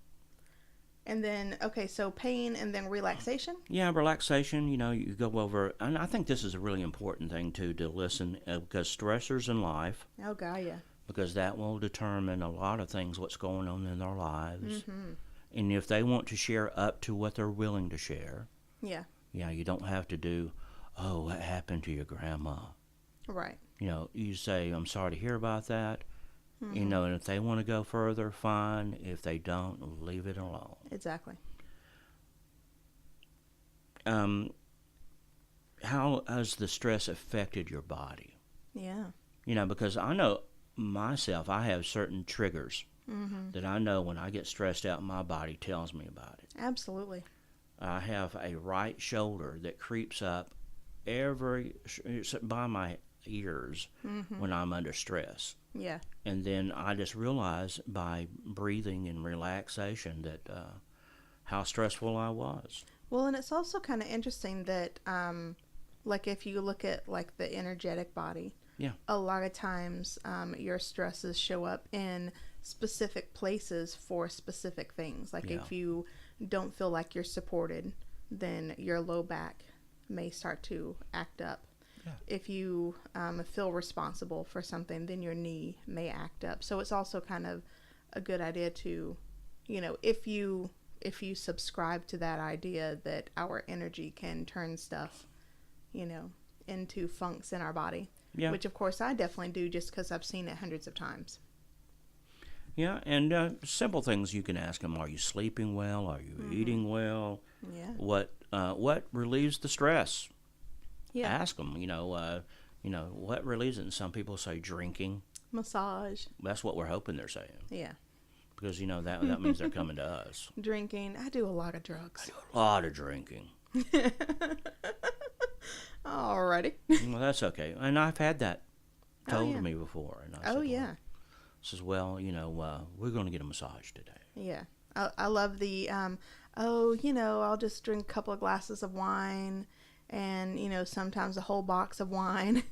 And then, okay, so pain and then relaxation? Yeah, relaxation, you know, you go over, and I think this is a really important thing, too, to listen, because stressors in life. Oh, God, yeah. Because that will determine a lot of things, what's going on in their lives. Mm-hmm. And if they want to share up to what they're willing to share. Yeah. Yeah, you don't have to do, oh, what happened to your grandma? Right. You know, you say, I'm sorry to hear about that. You know, and if they want to go further, fine. If they don't, leave it alone. Exactly. How has the stress affected your body? Yeah. You know, because I know myself, I have certain triggers that I know when I get stressed out, my body tells me about it. Absolutely. I have a right shoulder that creeps up by my ears when I'm under stress. Yeah. And then I just realized by breathing and relaxation that how stressful I was. Well, and it's also kind of interesting that, like, if you look at, like, the energetic body, a lot of times your stresses show up in specific places for specific things. Like, if you don't feel like you're supported, then your low back may start to act up. Yeah. If you feel responsible for something, then your knee may act up. So it's also kind of a good idea to, you know, if you subscribe to that idea that our energy can turn stuff, you know, into funks in our body. Yeah. Which, of course, I definitely do, just because I've seen it hundreds of times. Yeah, and simple things you can ask them. Are you sleeping well? Are you eating well? Yeah. What relieves the stress? Yeah. Ask them, you know, what relieves it? And some people say drinking. Massage. That's what we're hoping they're saying. Yeah. Because, you know, that means they're coming to us. Drinking. I do a lot of drugs. I do a lot of drinking. Alrighty. Well, that's okay. And I've had that told to me before. And I said, says, well, you know, we're going to get a massage today. Yeah. I love the, you know, I'll just drink a couple of glasses of wine. And, you know, sometimes a whole box of wine.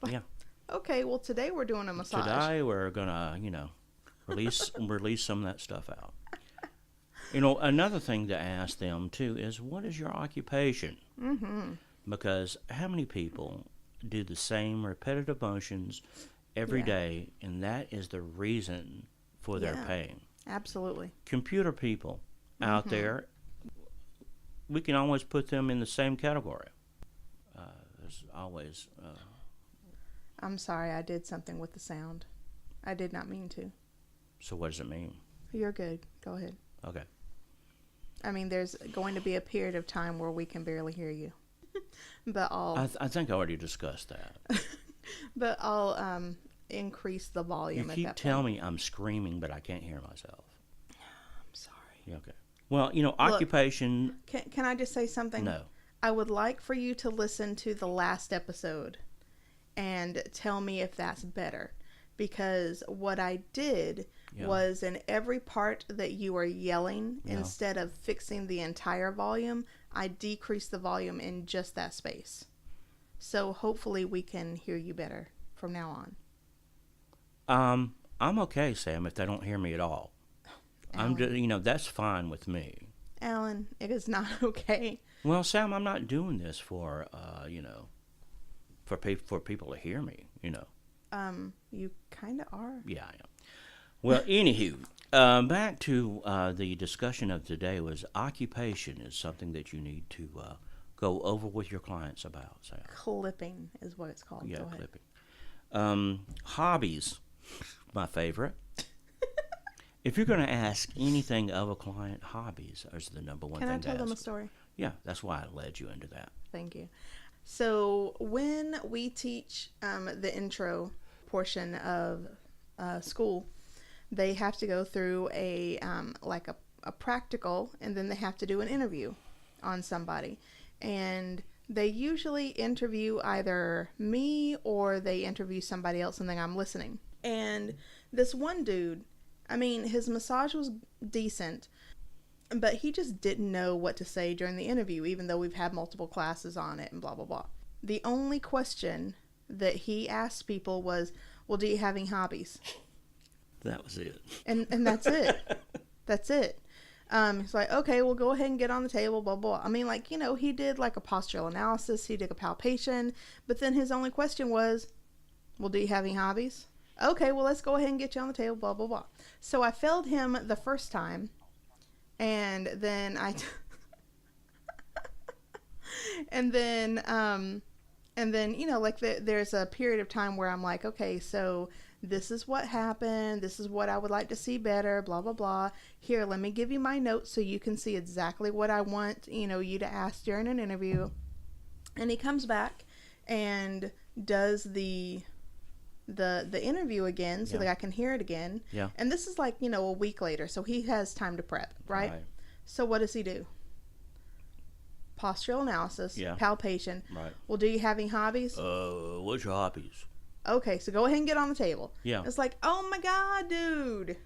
Yeah. Okay, well, today we're doing a massage. Today we're going to, you know, release some of that stuff out. You know, another thing to ask them, too, is what is your occupation? Mm-hmm. Because how many people do the same repetitive motions every day, and that is the reason for their pain? Absolutely. Computer people out there, we can always put them in the same category. There's always. I'm sorry, I did something with the sound. I did not mean to. So what does it mean? You're good. Go ahead. Okay. I mean, there's going to be a period of time where we can barely hear you. But I think I already discussed that. But I'll increase the volume. You keep telling me I'm screaming, but I can't hear myself. I'm sorry. Yeah, okay. Well, occupation. Look, can I just say something? No. I would like for you to listen to the last episode and tell me if that's better. Because what I did was in every part that you were yelling, instead of fixing the entire volume, I decreased the volume in just that space. So hopefully we can hear you better from now on. I'm okay, Sam, if they don't hear me at all. Alan. That's fine with me. Alan, it is not okay. Well, Sam, I'm not doing this for people to hear me, You kind of are. Yeah, I am. Well, anywho, back to the discussion of today was occupation is something that you need to go over with your clients about. So. Clipping is what it's called. Yeah, clipping. Hobbies, my favorite. If you're going to ask anything of a client, hobbies is the number one thing to ask. Can I tell them a story? Yeah, that's why I led you into that. Thank you. So when we teach the intro portion of school, they have to go through a practical, and then they have to do an interview on somebody. And they usually interview either me or they interview somebody else, and then I'm listening. And this one dude, I mean, his massage was decent, but he just didn't know what to say during the interview, even though we've had multiple classes on it and blah, blah, blah. The only question that he asked people was, well, do you have any hobbies? That was it. And that's it. That's it. He's like, okay, well, go ahead and get on the table, blah, blah. I mean, he did a postural analysis. He did a palpation. But then his only question was, well, do you have any hobbies? Okay, well, let's go ahead and get you on the table, blah, blah, blah. So I failed him the first time. And then there's a period of time where I'm like, okay, so this is what happened. This is what I would like to see better, blah, blah, blah. Here, let me give you my notes so you can see exactly what I want, you to ask during an interview. And he comes back and does the interview again so that I can hear it again. Yeah. And this is a week later, so he has time to prep, right? So what does he do? Postural analysis, palpation. Right. Well, do you have any hobbies? What's your hobbies? Okay, so go ahead and get on the table. Yeah. It's like, oh my God, dude.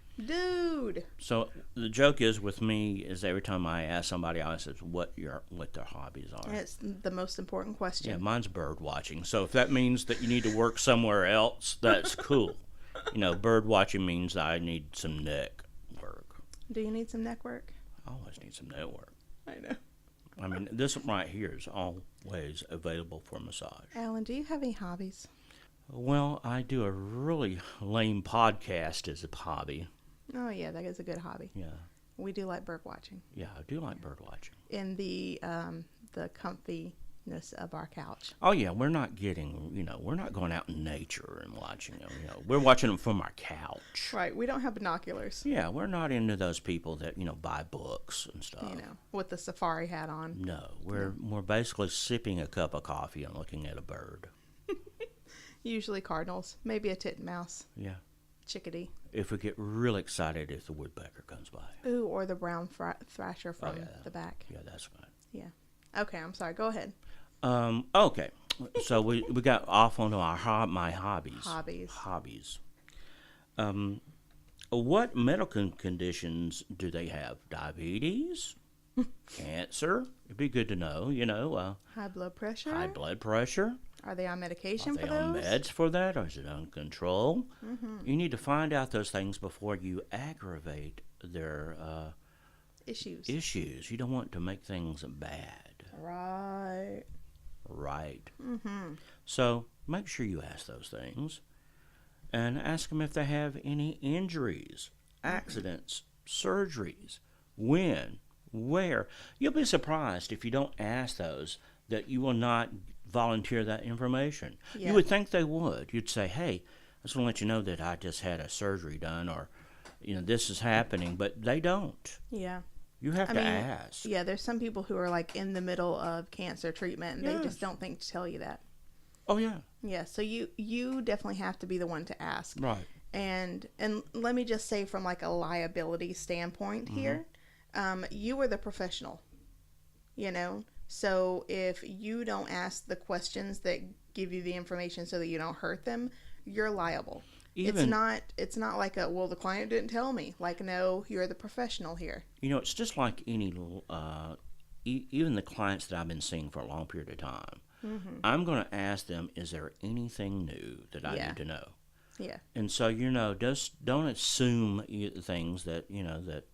So the joke is with me is every time I ask somebody, I ask what their hobbies are. And it's the most important question. Yeah, mine's bird watching. So if that means that you need to work somewhere else, that's cool. Bird watching means I need some neck work. Do you need some neck work? I always need some neck work. I know. I mean, this right here is always available for massage. Alan, do you have any hobbies? Well, I do a really lame podcast as a hobby. Oh, yeah, that is a good hobby. Yeah. We do like bird watching. Yeah, I do like bird watching. In the comfiness of our couch. Oh, yeah, we're not we're not going out in nature and watching them. We're watching them from our couch. Right, we don't have binoculars. Yeah, we're not into those people that, buy books and stuff. With the safari hat on. No, we're basically sipping a cup of coffee and looking at a bird. Usually cardinals, maybe a titmouse. Yeah. Chickadee. If we get really excited if the woodpecker comes by. Ooh, or the brown thrasher from the back. Yeah, that's fine. Yeah. Okay, I'm sorry. Go ahead. Okay. So we got off onto my hobbies. Hobbies. What medical conditions do they have? Diabetes? Cancer? It'd be good to know, High blood pressure? High blood pressure. Are they on medication for those? Are they on meds for that, or is it under control? Mm-hmm. You need to find out those things before you aggravate their issues. You don't want to make things bad. Right. Mm-hmm. So make sure you ask those things, and ask them if they have any injuries, accidents, surgeries, when, where. You'll be surprised if you don't ask those that you will not volunteer that information. Yeah. You would think they would. You'd say, hey, I just want to let you know that I just had a surgery done, or, this is happening, but they don't. Yeah. You have to ask. Yeah, there's some people who are like in the middle of cancer treatment and they just don't think to tell you that. Oh, yeah. Yeah, so you definitely have to be the one to ask. Right. And let me just say, from like a liability standpoint here, you are the professional, so if you don't ask the questions that give you the information so that you don't hurt them, you're liable. It's not like the client didn't tell me. Like, no, you're the professional here. It's just like any, even the clients that I've been seeing for a long period of time, I'm going to ask them, is there anything new that I need to know? Yeah. And so, just don't assume things that, that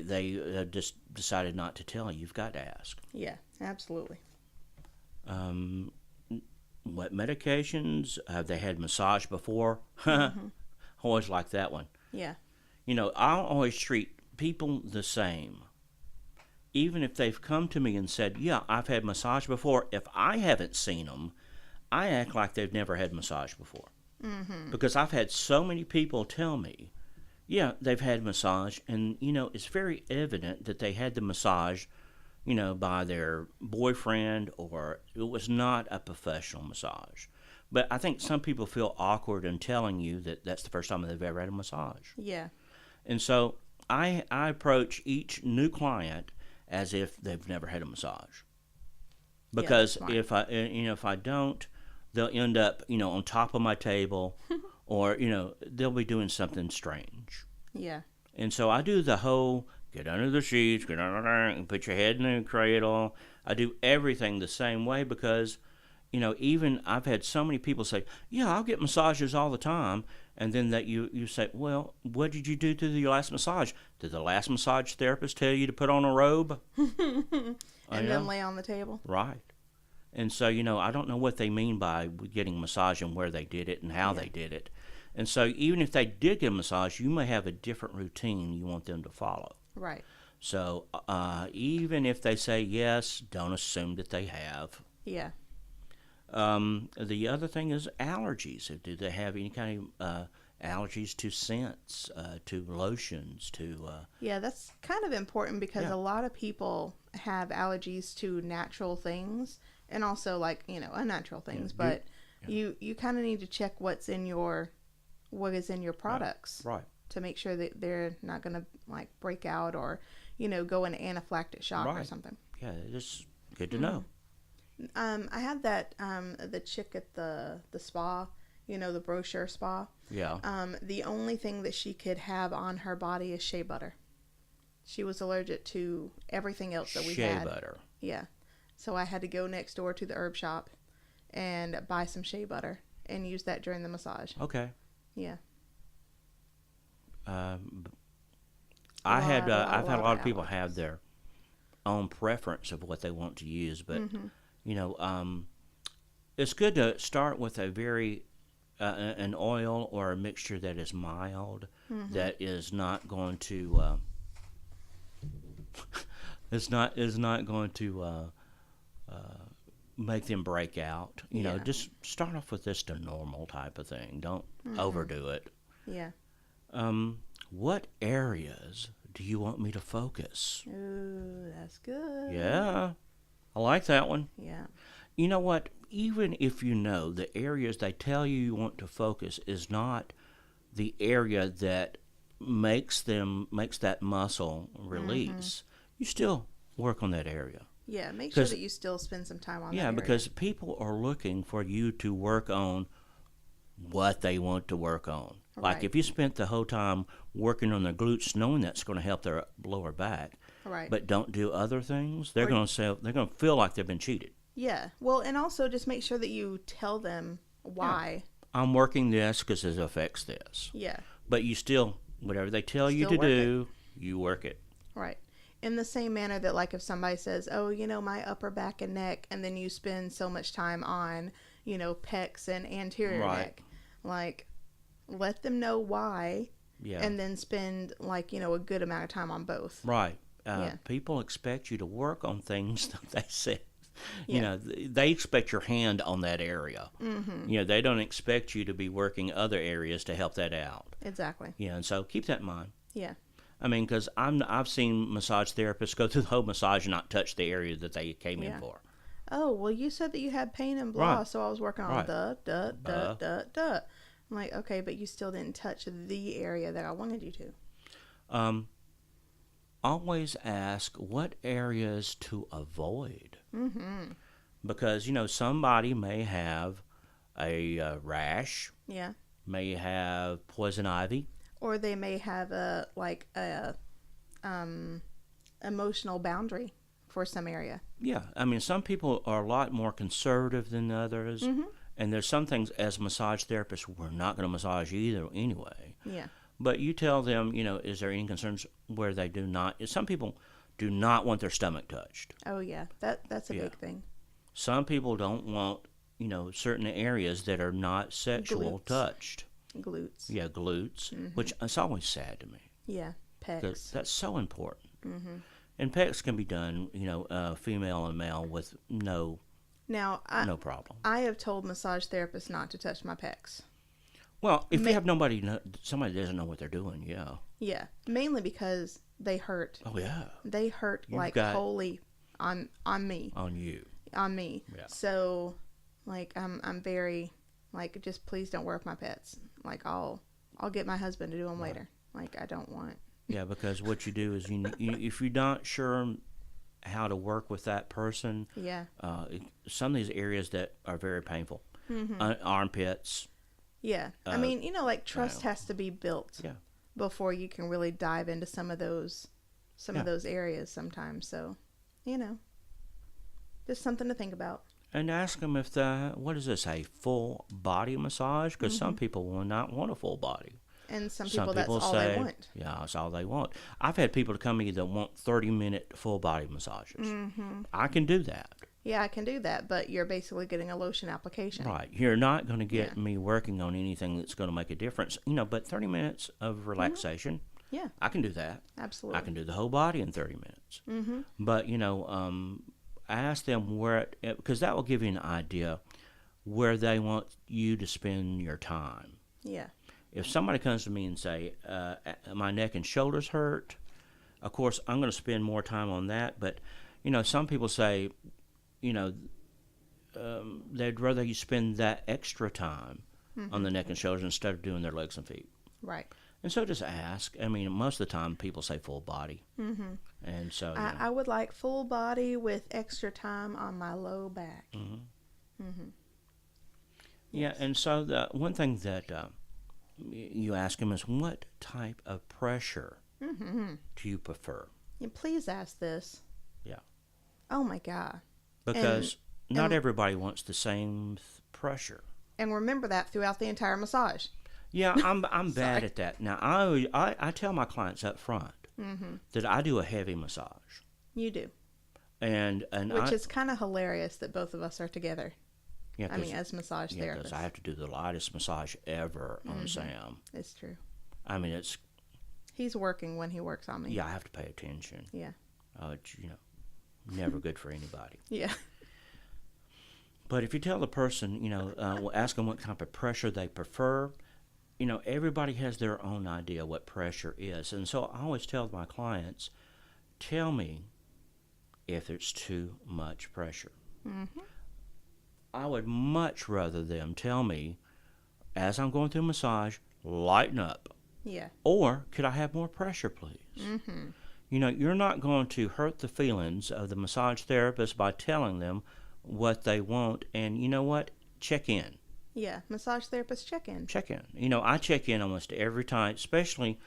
they just decided not to tell you. You've got to ask. Yeah, absolutely. What medications? Have they had massage before? Always like that one. Yeah. I'll always treat people the same. Even if they've come to me and said, yeah, I've had massage before, if I haven't seen them, I act like they've never had massage before. Because I've had so many people tell me, yeah, they've had massage, and, it's very evident that they had the massage, by their boyfriend, or it was not a professional massage. But I think some people feel awkward in telling you that that's the first time they've ever had a massage. Yeah. And so I approach each new client as if they've never had a massage. Because if I don't, they'll end up, on top of my table, or, they'll be doing something strange. Yeah. And so I do the whole get under the sheets, get under there, and put your head in the cradle. I do everything the same way because, even I've had so many people say, yeah, I'll get massages all the time. And then that you say, well, what did you do to the last massage? Did the last massage therapist tell you to put on a robe? And then lay on the table? Right. And so, I don't know what they mean by getting a massage and where they did it and how they did it. And so even if they did get a massage, you may have a different routine you want them to follow. Right. So even if they say yes, don't assume that they have. Yeah. The other thing is allergies. Do they have any kind of allergies to scents, to lotions, to... Yeah, that's kind of important because a lot of people have allergies to natural things and also unnatural things. But you kind of need to check what is in your products. Right. To make sure that they're not going to break out or, go into anaphylactic shock or something. Yeah, it's good to know. I had that, the chick at the spa, the brochure spa. Yeah. The only thing that she could have on her body is shea butter. She was allergic to everything else that we had. Shea butter. Yeah. So I had to go next door to the herb shop and buy some shea butter and use that during the massage. Okay. Yeah. I've had a lot of people have their own preference of what they want to use, but it's good to start with a very an oil or a mixture that is mild, that is not going to is not going to make them break out. Just start off with just a normal type of thing. Don't overdo it. Yeah. What areas do you want me to focus? Ooh, that's good. Yeah, I like that one. Yeah. You know what? Even if the areas they tell you want to focus is not the area that makes that muscle release, you still work on that area. Yeah, make sure that you still spend some time on that area. Yeah, because people are looking for you to work on what they want to work on. Right. Like if you spent the whole time working on their glutes, knowing that's going to help their lower back, but don't do other things, they're going to feel like they've been cheated. Yeah. Well, and also just make sure that you tell them why. Yeah. I'm working this because it affects this. Yeah. But you still, whatever they tell you to do, you work it. Right. In the same manner that if somebody says, oh, my upper back and neck, and then you spend so much time on, pecs and anterior neck, let them know why, Yeah. and then spend like, a good amount of time on both. Right. People expect you to work on things that they said. Yeah. They expect your hand on that area. Mm-hmm. They don't expect you to be working other areas to help that out. Exactly. And so keep that in mind. Yeah. I mean, because I've seen massage therapists go through the whole massage and not touch the area that they came in for. Oh, well, you said that you had pain and blah, Right. so I was working on duh. I'm like, okay, but you still didn't touch the area that I wanted you to. Always ask what areas to avoid. Mm-hmm. Because, somebody may have a rash. Yeah. May have poison ivy. Or they may have a emotional boundary for some area. Yeah, I mean, some people are a lot more conservative than others, and there's some things as massage therapists we're not going to massage either anyway. Yeah. But you tell them, is there any concerns where they do not? Some people do not want their stomach touched. Oh yeah, that's a big thing. Some people don't want, certain areas that are not sexual touched. Glutes. Yeah, glutes, which it's always sad to me. Yeah, pecs. That's so important. And pecs can be done, female and male with no problem. I have told massage therapists not to touch my pecs. Well, if you have somebody doesn't know what they're doing, yeah. Yeah, mainly because they hurt. Oh yeah. They hurt wholly on me. On you. On me. Yeah. So, like, I'm very, like, just please don't work my pets. Like, I'll get my husband to do them later. Like, I don't want. Yeah, because what you do is if you're not sure how to work with that person, some of these areas that are very painful, armpits. Yeah, I mean, like trust has to be built before you can really dive into some of those areas sometimes. So, just something to think about. And ask them if what is this, a full body massage? Because some people will not want a full body. And some people that's all they want. Yeah, that's all they want. I've had people to come to me that want 30-minute full body massages. I can do that. Yeah, I can do that, but you're basically getting a lotion application. Right. You're not going to get me working on anything that's going to make a difference. But 30 minutes of relaxation, I can do that. Absolutely. I can do the whole body in 30 minutes. But, ask them where, because that will give you an idea where they want you to spend your time. Yeah. If somebody comes to me and say, my neck and shoulders hurt, of course, I'm going to spend more time on that. But, some people say, they'd rather you spend that extra time on the neck and shoulders instead of doing their legs and feet. Right. And so just ask. I mean, most of the time people say full body. And so I would like full body with extra time on my low back. Yeah, and so the one thing that you ask them is, what type of pressure do you prefer? Yeah, please ask this. Yeah. Oh my God. Because not everybody wants the same pressure. And remember that throughout the entire massage. Yeah, I'm bad at that. Now, I tell my clients up front that I do a heavy massage. You do. And which is kind of hilarious that both of us are together. Yeah, I mean, as massage therapists. Because I have to do the lightest massage ever on Sam. It's true. I mean, it's... He's working when he works on me. Yeah, I have to pay attention. Yeah. It's, never good for anybody. Yeah. But if you tell the person, ask them what type of pressure they prefer, everybody has their own idea what pressure is. And so I always tell my clients, tell me if it's too much pressure. I would much rather them tell me, as I'm going through massage, lighten up. Yeah. Or, could I have more pressure, please? You're not going to hurt the feelings of the massage therapist by telling them what they want. And you know what? Check in. Yeah, massage therapists check in. Check in. I check in almost every time, especially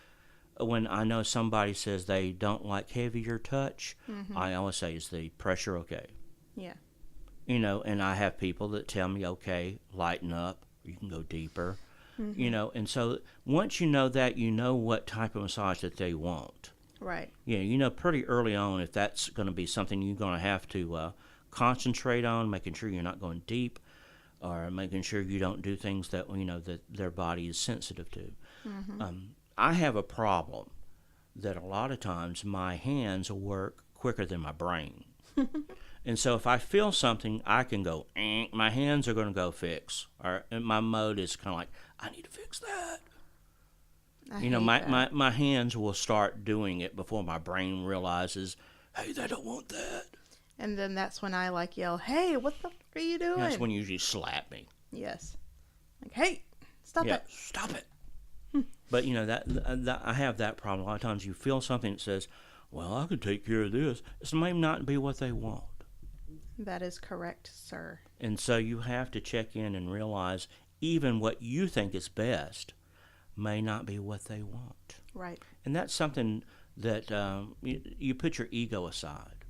when I know somebody says they don't like heavier touch. I always say, is the pressure okay? Yeah. And I have people that tell me, okay, lighten up, you can go deeper, and so once you know that, you know what type of massage that they want. Right. Yeah, pretty early on if that's going to be something you're going to have to concentrate on, making sure you're not going deep, or making sure you don't do things that, that their body is sensitive to. I have a problem that a lot of times my hands work quicker than my brain. And so if I feel something, I can go, my hands are going to go fix. And my mode is kind of like, I need to fix that. My hands will start doing it before my brain realizes, hey, they don't want that. And then that's when I yell, hey, what the fuck are you doing? That's when you usually slap me. Yes. Hey, stop it. Stop it. But, that I have that problem. A lot of times you feel something that says, well, I could take care of this. It may not be what they want. That is correct, sir. And so you have to check in and realize even what you think is best may not be what they want. Right. And that's something that you put your ego aside.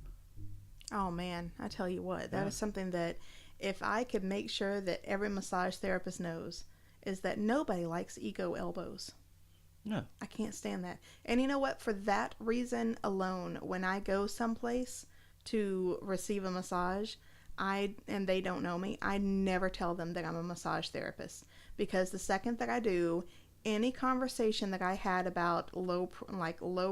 Oh, man, I tell you what, that is something that if I could make sure that every massage therapist knows, is that nobody likes ego elbows. No. I can't stand that. And you know what? For that reason alone, when I go someplace to receive a massage, and they don't know me, I never tell them that I'm a massage therapist. Because the second that I do, any conversation that I had about low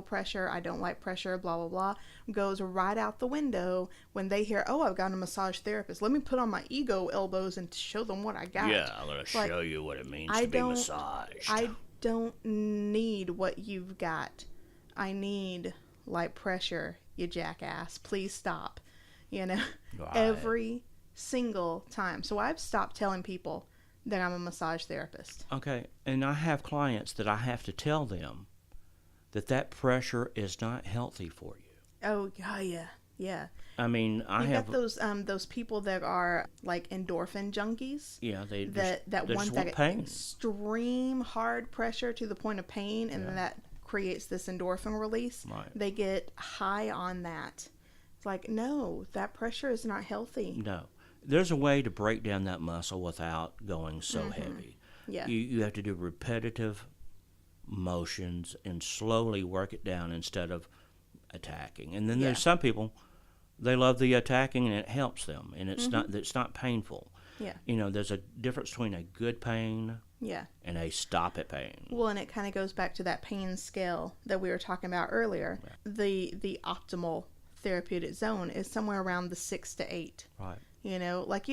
pressure, I don't like pressure, blah, blah, blah, goes right out the window when they hear, oh, I've got a massage therapist. Let me put on my ego elbows and show them what I got. Yeah, I'm going to show you what it means to be massaged. I don't need what you've got. I need light pressure, you jackass. Please stop. Right. Every single time. So I've stopped telling people that I'm a massage therapist. Okay, and I have clients that I have to tell them that pressure is not healthy for you. Oh, yeah. I mean, I have those people that are like endorphin junkies. Yeah, they want that extreme hard pressure to the point of pain, and then that creates this endorphin release. Right. They get high on that. It's like, no, that pressure is not healthy. No. There's a way to break down that muscle without going so heavy. Yeah. You have to do repetitive motions and slowly work it down instead of attacking. And then there's some people, they love the attacking and it helps them, and it's not painful. Yeah. There's a difference between a good pain and a stop it pain. Well, and it kind of goes back to that pain scale that we were talking about earlier. Yeah. The optimal therapeutic zone is somewhere around the 6 to 8. Right. You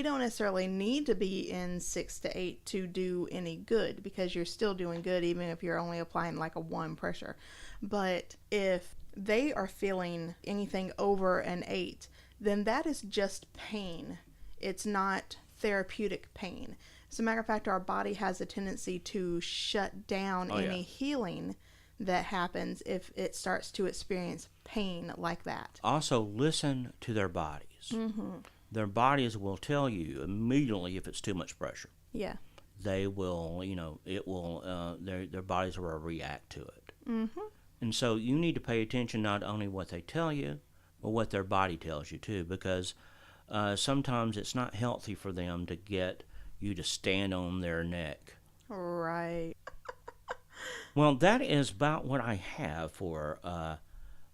don't necessarily need to be in 6 to 8 to do any good, because you're still doing good even if you're only applying like a 1 pressure. But if they are feeling anything over an 8, then that is just pain. It's not therapeutic pain. As a matter of fact, our body has a tendency to shut down any healing that happens if it starts to experience pain like that. Also, listen to their bodies. Mm-hmm. Their bodies will tell you immediately if it's too much pressure. Yeah. They will, it will, their bodies will react to it. Mm-hmm. And so you need to pay attention not only what they tell you, but what their body tells you too, because sometimes it's not healthy for them to get you to stand on their neck. Right. Well, that is about what I have for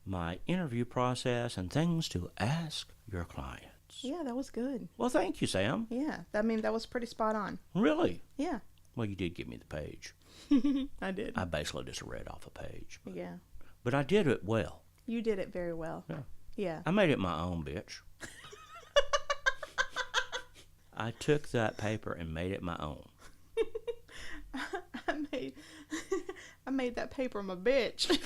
my interview process and things to ask your clients. Yeah, that was good. Well, thank you, Sam. Yeah, that was pretty spot on. Really? Yeah. Well, you did give me the page. I did. I basically just read off a page. Yeah. But I did it well. You did it very well. Yeah. Yeah. I made it my own, bitch. I took that paper and made it my own. I made that paper my bitch.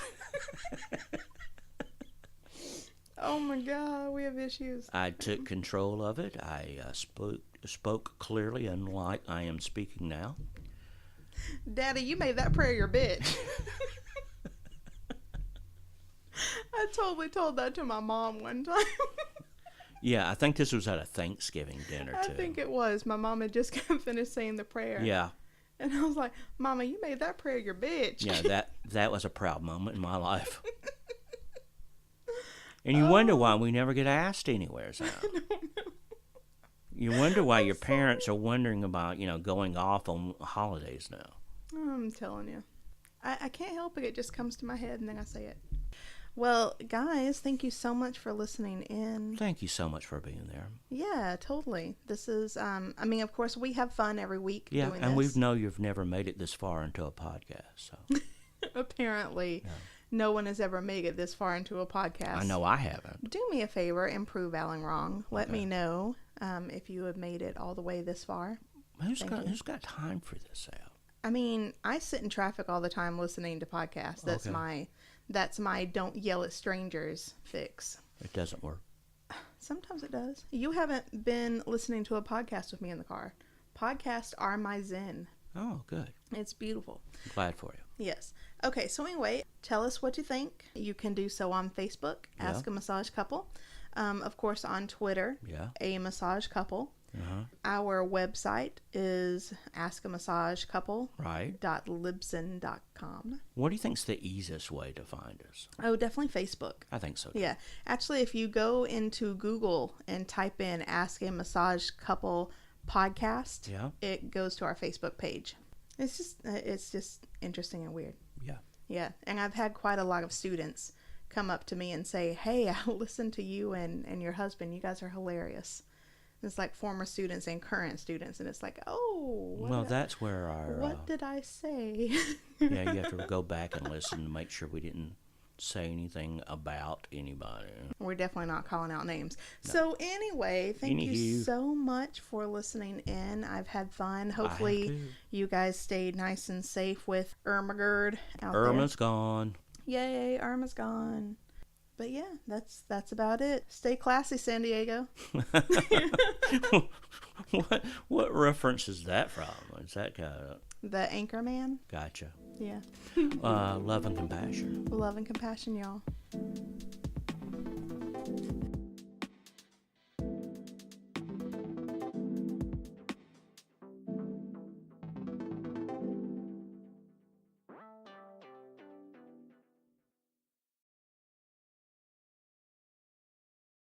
Oh my God, we have issues. I took control of it. I spoke clearly, unlike I am speaking now. Daddy, you made that prayer your bitch. I totally told that to my mom one time. Yeah, I think this was at a Thanksgiving dinner, too. I think it was. My mom had just finished saying the prayer. Yeah. And I was like, Mama, you made that prayer your bitch. Yeah, that was a proud moment in my life. And you wonder why we never get asked anywhere, Sam. I don't know. You wonder why your parents are wondering about, going off on holidays now. I'm telling you. I can't help it. It just comes to my head and then I say it. Well, guys, thank you so much for listening in. Thank you so much for being there. Yeah, totally. This is, of course, we have fun every week doing this. Yeah, and we know you've never made it this far into a podcast, so. Apparently, no one has ever made it this far into a podcast. I know I haven't. Do me a favor and prove Alan wrong. Let me know if you have made it all the way this far. Who's got time for this, Al? I mean, I sit in traffic all the time listening to podcasts. That's my don't yell at strangers fix. It doesn't work. Sometimes it does. You haven't been listening to a podcast with me in the car. Podcasts are my zen. Oh, good. It's beautiful. I'm glad for you. Yes. Okay, so anyway, tell us what you think. You can do so on Facebook, Ask a Massage Couple. Of course, on Twitter, A Massage Couple. Our website is askamassagecouple.libsyn.com. What do you think's the easiest way to find us? Oh, definitely Facebook. I think so too. Yeah. Actually, if you go into Google and type in Ask a Massage Couple podcast, it goes to our Facebook page. It's just interesting and weird. Yeah. Yeah. And I've had quite a lot of students come up to me and say, hey, I listened to you and your husband. You guys are hilarious. It's like former students and current students, and it's like, that's where our... What did I say? You have to go back and listen to make sure we didn't say anything about anybody. We're definitely not calling out names. No. So anyway, thank you so much for listening in. I've had fun. Hopefully you guys stayed nice and safe with Irmagerd out there. Irma's gone. Yay, Irma's gone. But yeah, that's about it. Stay classy, San Diego. What reference is that from? Is that the Anchorman? Gotcha. Yeah. Love and compassion. Love and compassion, y'all.